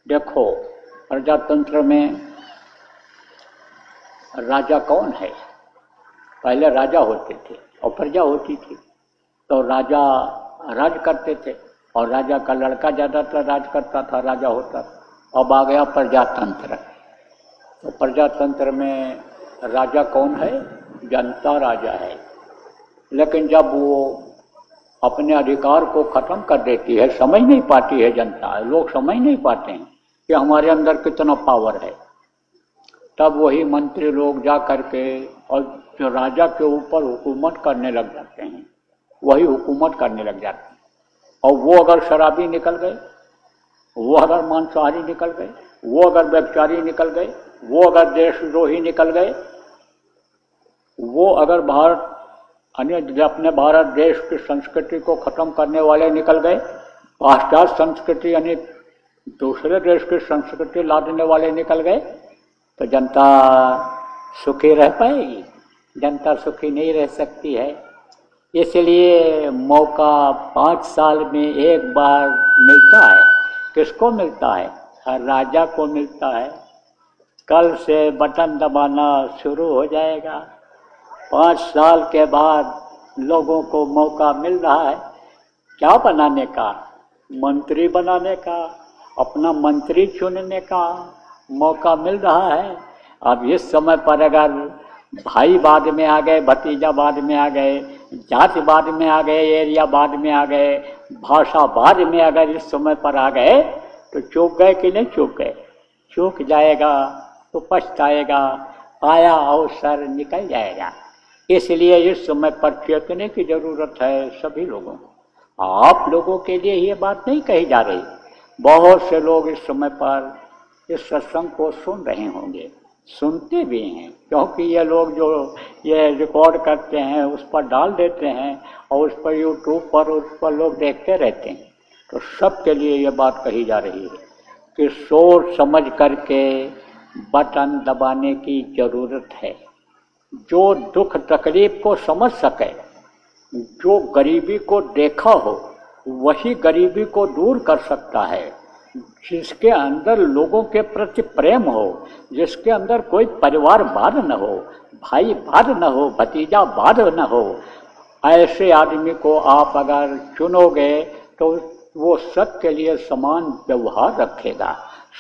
देखो, प्रजातंत्र में राजा कौन है? पहले राजा होते थे और प्रजा होती थी। तो राजा राज करते थे और राजा का लड़का ज़्यादातर राज करता था, राजा होता था। अब आ गया प्रजातंत्र। तो प्रजातंत्र में राजा कौन है? जनता राजा है। लेकिन जब वो अपने अधिकार को ख़त्म कर देती है, समझ नहीं पाती है जनता, लोग समझ नहीं पाते हैं कि हमारे अंदर कितना पावर है, तब वही मंत्री लोग जा करके और जो राजा के ऊपर हुकूमत करने लग जाते हैं, वही हुकूमत करने लग जाते हैं। और वो अगर शराबी निकल गए, वो अगर मांसाहारी निकल गए, वो अगर व्यभिचारी निकल गए, वो अगर देशद्रोही निकल गए, वो अगर अपने भारत देश की संस्कृति को खत्म करने वाले निकल गए, पाश्चात्य संस्कृति यानी दूसरे देश की संस्कृति लादने वाले निकल गए, तो जनता सुखी रह पाएगी? जनता सुखी नहीं रह सकती है। इसलिए मौका 5 साल में एक बार मिलता है। किसको मिलता है? राजा को मिलता है। कल से बटन दबाना शुरू हो जाएगा। 5 साल के बाद लोगों को मौका मिल रहा है क्या बनाने का? मंत्री बनाने का, अपना मंत्री चुनने का मौका मिल रहा है। अब इस समय पर अगर भाई बाद में आ गए, भतीजा बाद में आ गए, जाति बाद में आ गए, एरिया बाद में आ गए, भाषा बाद में अगर इस समय पर आ गए तो चूक गए कि नहीं चूक गए? चूक जाएगा तो पछताएगा, आया अवसर निकल जाएगा। इसलिए इस समय पर चेतने की जरूरत है सभी लोगों को। आप लोगों के लिए ये बात नहीं कही जा रही। बहुत से लोग इस समय पर इस सत्संग को सुन रहे होंगे, सुनते भी हैं, क्योंकि ये लोग जो ये रिकॉर्ड करते हैं उस पर डाल देते हैं और उस पर यूट्यूब पर उस पर लोग देखते रहते हैं। तो सबके लिए ये बात कही जा रही है कि सोच समझ करके बटन दबाने की जरूरत है। जो दुख तकलीफ को समझ सके, जो गरीबी को देखा हो, वही गरीबी को दूर कर सकता है। जिसके अंदर लोगों के प्रति प्रेम हो, जिसके अंदर कोई परिवारवाद न हो, भाईवाद न हो, भतीजावाद न हो, ऐसे आदमी को आप अगर चुनोगे तो वो सबके लिए समान व्यवहार रखेगा,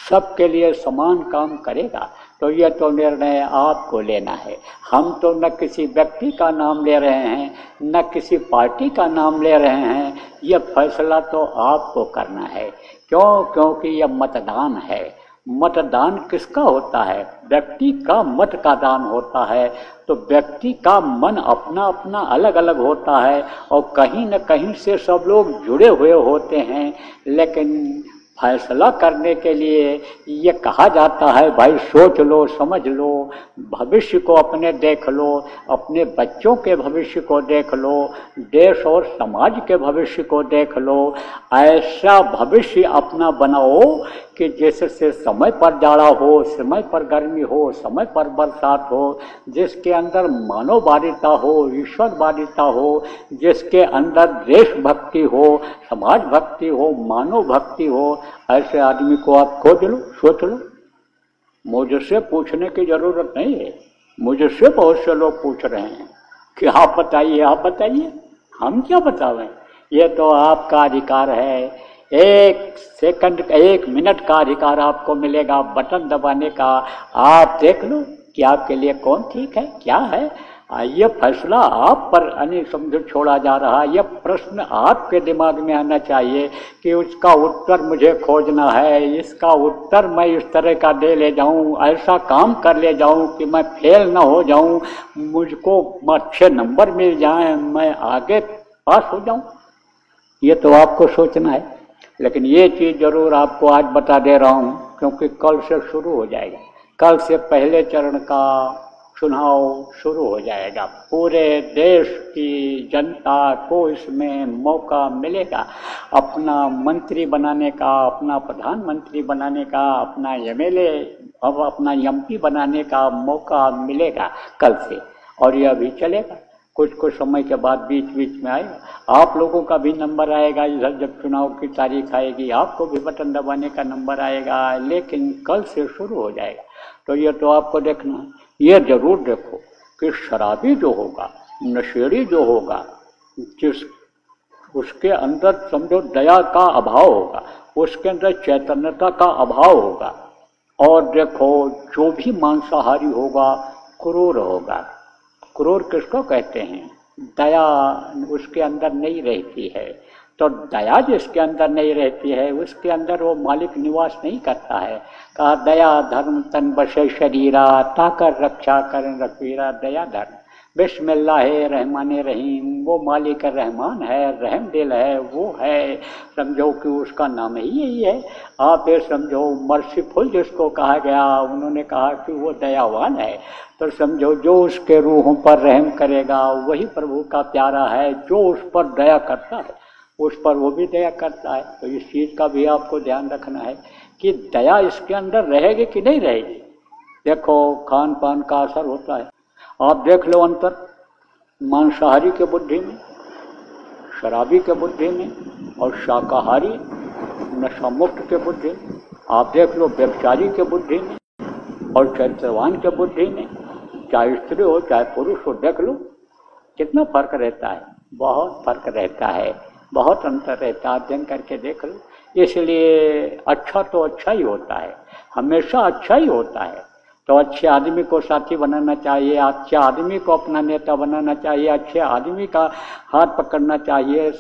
सबके लिए समान काम करेगा। तो ये तो निर्णय आपको लेना है। हम तो न किसी व्यक्ति का नाम ले रहे हैं, न किसी पार्टी का नाम ले रहे हैं। ये फैसला तो आपको करना है। क्यों? क्योंकि यह मतदान है। मतदान किसका होता है? व्यक्ति का मत का दान होता है। तो व्यक्ति का मन अपना अपना अलग अलग होता है और कहीं न कहीं से सब लोग जुड़े हुए होते हैं, लेकिन फैसला करने के लिए ये कहा जाता है भाई सोच लो, समझ लो, भविष्य को अपने देख लो, अपने बच्चों के भविष्य को देख लो, देश और समाज के भविष्य को देख लो। ऐसा भविष्य अपना बनाओ कि जिससे समय पर जाड़ा हो, समय पर गर्मी हो, समय पर बरसात हो, जिसके अंदर मानववादिता हो, ईश्वरवादिता हो, जिसके अंदर देशभक्ति हो, समाज भक्ति हो, मानव भक्ति हो। ऐसे आदमी को आप खोज लो, सोच लो। मुझसे पूछने की जरूरत नहीं है। मुझसे बहुत से लोग पूछ रहे हैं कि आप बताइए, आप बताइए। हम क्या बतावें? ये तो आपका अधिकार है। 1 सेकंड, 1 मिनट का अधिकार आपको मिलेगा बटन दबाने का। आप देख लो कि आपके लिए कौन ठीक है, क्या है। ये फैसला आप पर समझो छोड़ा जा रहा है। यह प्रश्न आपके दिमाग में आना चाहिए कि उसका उत्तर मुझे खोजना है, इसका उत्तर मैं इस तरह का दे ले जाऊं, ऐसा काम कर ले जाऊं कि मैं फेल ना हो जाऊं, मुझको अच्छे नंबर मिल जाएं, मैं आगे पास हो जाऊं। ये तो आपको सोचना है। लेकिन ये चीज़ जरूर आपको आज बता दे रहा हूं, क्योंकि कल से शुरू हो जाएगा। कल से पहले चरण का चुनाव शुरू हो जाएगा। पूरे देश की जनता को इसमें मौका मिलेगा अपना मंत्री बनाने का, अपना प्रधानमंत्री बनाने का, अपना एमएलए अब अपना एमपी बनाने का मौका मिलेगा कल से। और यह अभी चलेगा। कुछ कुछ समय के बाद बीच बीच में आएगा। आप लोगों का भी नंबर आएगा, इधर जब चुनाव की तारीख आएगी आपको भी बटन दबाने का नंबर आएगा, लेकिन कल से शुरू हो जाएगा। तो ये तो आपको देखना है। ये जरूर देखो कि शराबी जो होगा, नशेड़ी जो होगा, जिस उसके अंदर समझो दया का अभाव होगा, उसके अंदर चैतन्यता का अभाव होगा। और देखो जो भी मांसाहारी होगा क्रूर होगा। क्रूर किसको कहते हैं? दया उसके अंदर नहीं रहती है। तो दया जिसके अंदर नहीं रहती है उसके अंदर वो मालिक निवास नहीं करता है। कहा दया धर्म तन बसे शरीरा, ताकर रक्षा करें रखवीरा। दया धर्म बिस्मिल्लाह रहमान रहीम, वो मालिक रहमान है, रहम दिल है, वो है। समझो कि उसका नाम ही यही है। आप ये समझो मर्सीफुल जिसको कहा गया, उन्होंने कहा कि वो दयावान है। तो समझो जो उसके रूहों पर रहम करेगा वही प्रभु का प्यारा है। जो उस पर दया करता है उस पर वो भी दया करता है। तो इस चीज़ का भी आपको ध्यान रखना है कि दया इसके अंदर रहेगी कि नहीं रहेगी। देखो खान पान का असर होता है। आप देख लो अंतर मांसाहारी के बुद्धि में, शराबी के बुद्धि में, और शाकाहारी नशामुक्त के बुद्धि में। आप देख लो व्यभिचारी के बुद्धि में और चरित्रवान के बुद्धि में, चाहे स्त्री हो चाहे पुरुष हो। देख लो कितना फर्क रहता है, बहुत फर्क रहता है, बहुत अंतर रहता है। अध्ययन करके देख लो। इसलिए अच्छा तो अच्छा ही होता है, हमेशा अच्छा ही होता है। तो अच्छे आदमी को साथी बनाना चाहिए, अच्छे आदमी को अपना नेता बनाना चाहिए, अच्छे आदमी का हाथ पकड़ना चाहिए।